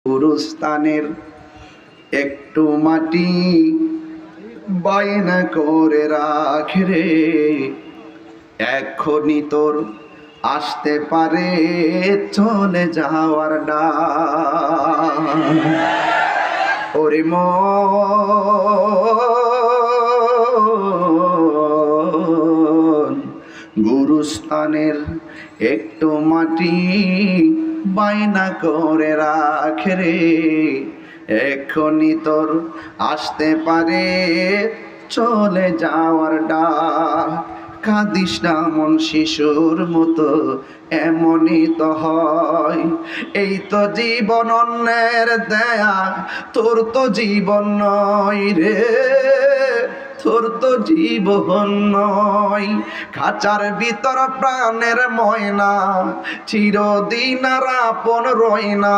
গুরুস্থানের একটু মাটি বায়না করে রাখ রে, এখনই তোর আসতে পারে চলে যাওয়ার ডাক। ওরে মন, গুরুস্থানের একটু মাটি বায়না করে রাখ রে, এখনই তোর আসতে পারে চলে যাওয়ার ডাক। কাঁদিস না মন শিশুর মতো, এমনই তো হয়। এই তো জীবন অন্যের দেয়া, তোর তো জীবন নয় রে, তোর তো জীবন নয়। খাঁচার ভিতর প্রাণের ময়না, চিরদিন আর আপন রয় না।